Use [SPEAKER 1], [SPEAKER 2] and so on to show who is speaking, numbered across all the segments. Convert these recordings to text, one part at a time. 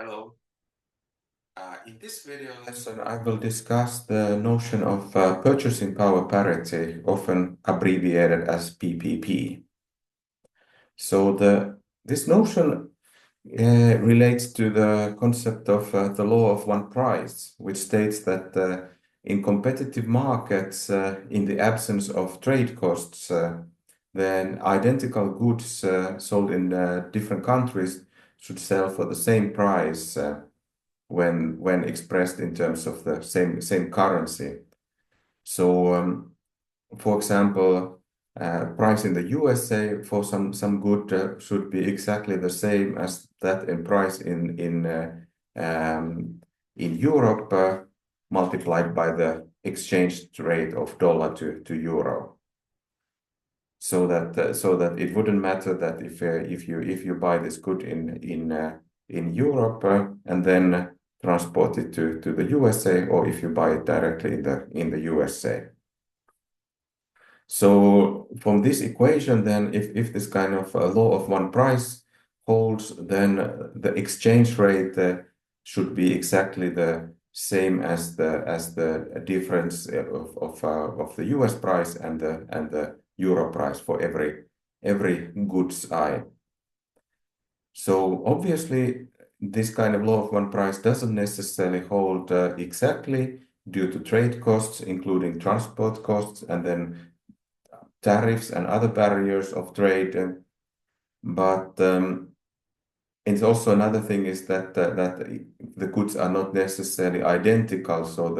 [SPEAKER 1] Hello. In this video lesson, I will discuss the notion of purchasing power parity, often abbreviated as PPP. So this notion relates to the concept of the law of one price, which states that in competitive markets, in the absence of trade costs, then identical goods sold in different countries should sell for the same price when expressed in terms of the same currency. So, for example, price in the USA for some good should be exactly the same as that in price in Europe, multiplied by the exchange rate of dollar to euro. So that it wouldn't matter that if you buy this good in Europe and then transport it to the USA, or if you buy it directly in the USA. So from this equation, then if this kind of law of one price holds, then the exchange rate should be exactly the same as the difference of the US price and the euro price for every goods I. So obviously, this kind of law of one price doesn't necessarily hold exactly due to trade costs, including transport costs, and then tariffs and other barriers of trade. But it's also another thing is that the goods are not necessarily identical. So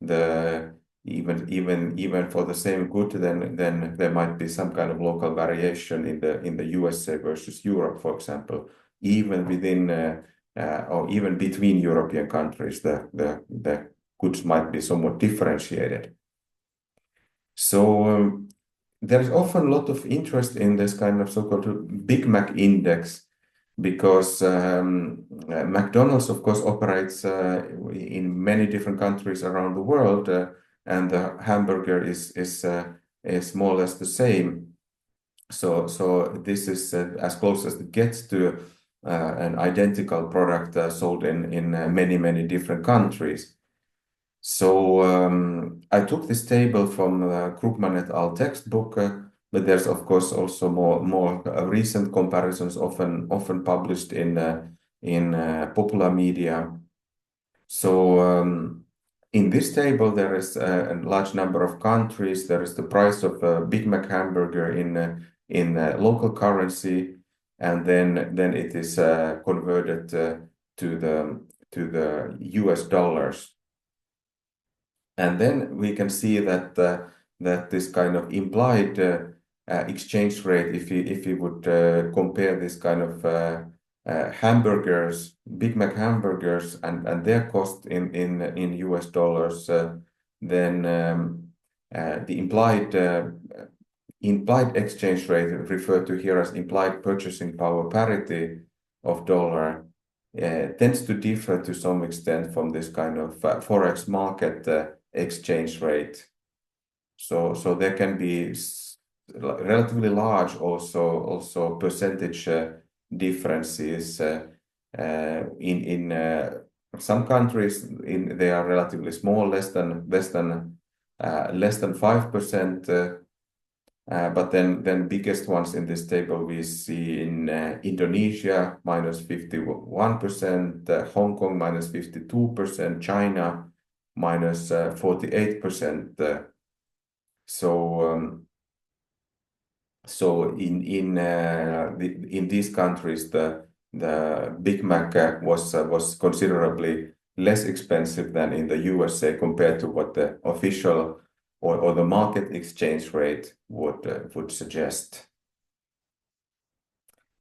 [SPEAKER 1] the even for the same good, then there might be some kind of local variation in the USA versus Europe, for example. Even within or even between European countries, the goods might be somewhat differentiated. So there is often a lot of interest in this kind of so-called Big Mac index because McDonald's, of course, operates in many different countries around the world, and the hamburger is more or less the same. So this is as close as it gets to an identical product sold in many different countries. So I took this table from Krugman et al. Textbook, but there's of course also more recent comparisons, often published in popular media. So in this table there is a large number of countries. There is the price of a Big Mac hamburger in local currency, and then it is converted to the US dollars. And then we can see that this kind of implied exchange rate, if we would compare this kind of hamburgers, Big Mac hamburgers, and their cost in US dollars, then the implied exchange rate, referred to here as implied purchasing power parity of dollar, tends to differ to some extent from this kind of forex market exchange rate. So there can be relatively large also percentage differences in some countries. They are relatively small, less than 5%. But then biggest ones in this table we see in Indonesia minus 51%, Hong Kong minus 52%, China minus 48%. So in these countries the Big Mac was considerably less expensive than in the USA compared to what the official or the market exchange rate would suggest.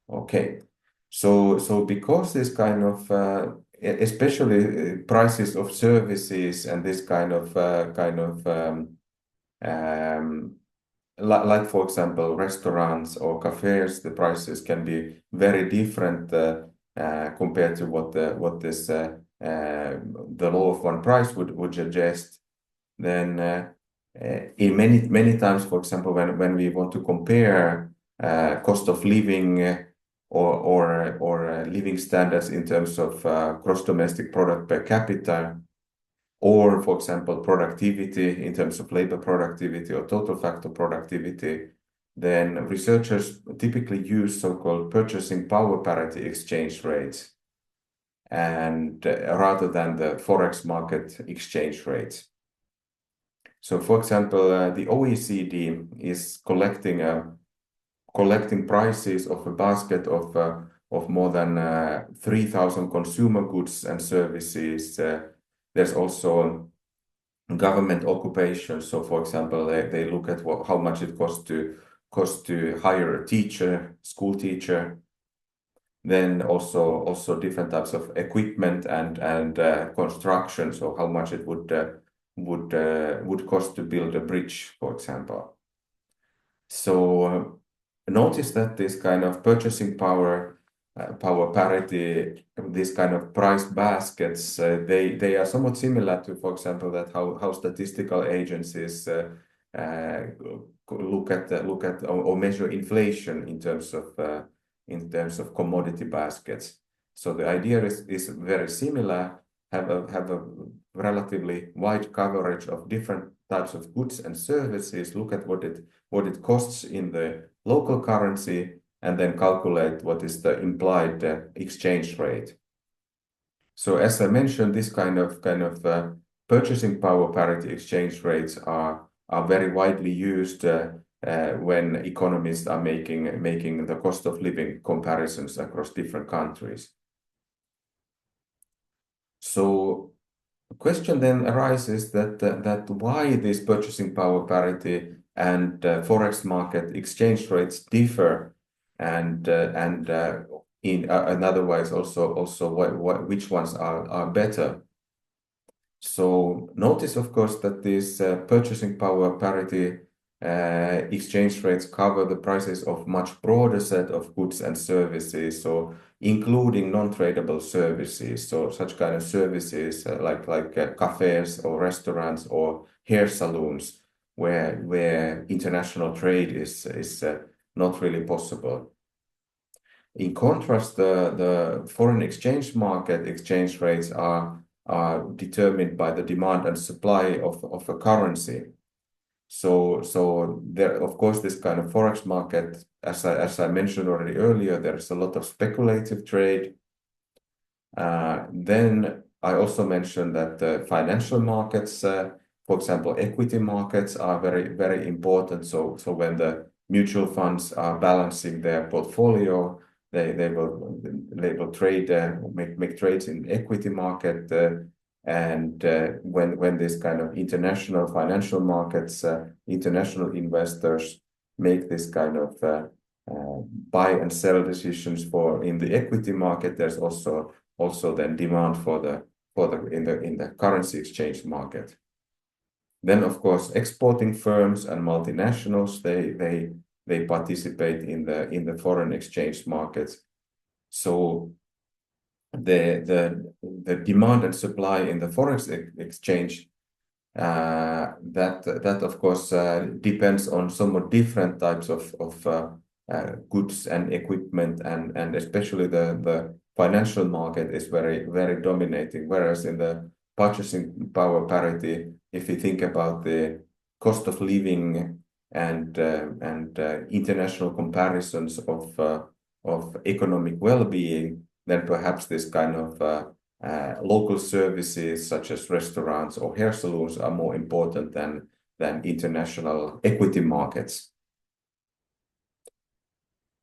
[SPEAKER 1] Okay, so because this kind of especially prices of services and this kind of like for example restaurants or cafes, the prices can be very different compared to what the law of one price would suggest. Then in many times, for example, when we want to compare cost of living or living standards in terms of gross domestic product per capita, or, for example, productivity in terms of labor productivity or total factor productivity, then researchers typically use so-called purchasing power parity exchange rates, and rather than the forex market exchange rates. So, for example, the OECD is collecting prices of a basket of more than 3,000 consumer goods and services. There's also government occupations. So, for example, they look at how much it costs to hire a teacher, school teacher. Then also different types of equipment and construction. So, how much it would cost to build a bridge, for example. So notice that this kind of purchasing power parity, these kind of price baskets, they are somewhat similar to, for example, that how statistical agencies look at or measure inflation in terms of commodity baskets. So the idea is very similar. Have a relatively wide coverage of different types of goods and services. Look at what it costs in the local currency, and then calculate what is the implied exchange rate. So, as I mentioned, this kind of purchasing power parity exchange rates are very widely used when economists are making the cost of living comparisons across different countries. So, the question then arises that why this purchasing power parity and forex market exchange rates differ, and in otherwise also which ones are better. So notice, of course, that these purchasing power parity exchange rates cover the prices of much broader set of goods and services, so including non-tradable services. So such kind of services like cafes or restaurants or hair salons, where international trade is not really possible. In contrast, the foreign exchange market exchange rates are determined by the demand and supply of a currency. So there, of course, this kind of forex market, as I mentioned already earlier, there's a lot of speculative trade. Then I also mentioned that the financial markets, for example, equity markets, are very, very important. So when the mutual funds are balancing their portfolio, they will trade, make trades in equity market. And when this kind of international financial markets, international investors make this kind of buy and sell decisions in the equity market, there's also then demand in the currency exchange market. Then, of course, exporting firms and multinationals, they participate in the foreign exchange markets. So the demand and supply in the forex exchange, that of course depends on somewhat different types of goods and equipment, and especially the financial market is very, very dominating. Whereas in the purchasing power parity, if you think about the cost of living and international comparisons of economic well-being, then perhaps this kind of local services such as restaurants or hair salons are more important than international equity markets.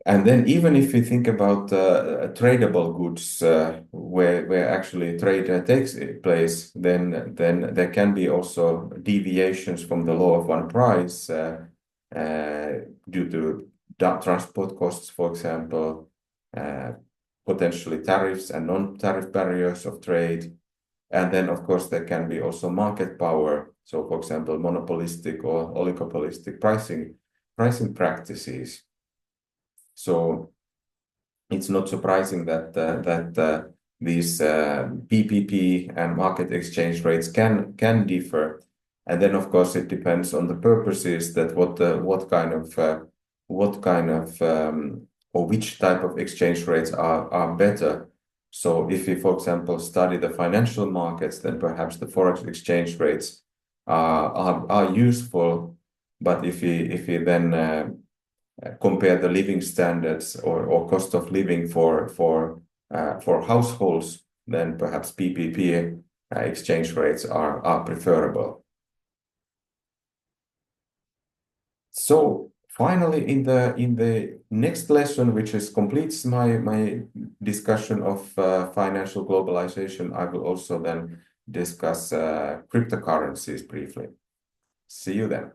[SPEAKER 1] And then even if you think about tradable goods, where actually trade takes place, then there can be also deviations from the law of one price due to transport costs, for example, potentially tariffs and non-tariff barriers of trade. And then, of course, there can be also market power. So, for example, monopolistic or oligopolistic pricing practices. So it's not surprising that these PPP and market exchange rates can differ. And then, of course, it depends on the purposes, that what kind of or which type of exchange rates are better. So if we, for example, study the financial markets, then perhaps the forex exchange rates are useful. But if we then compare the living standards or cost of living for households, then perhaps PPP exchange rates are preferable. So finally, in the next lesson, which is completes my discussion of financial globalization, I will also then discuss cryptocurrencies briefly. See you then.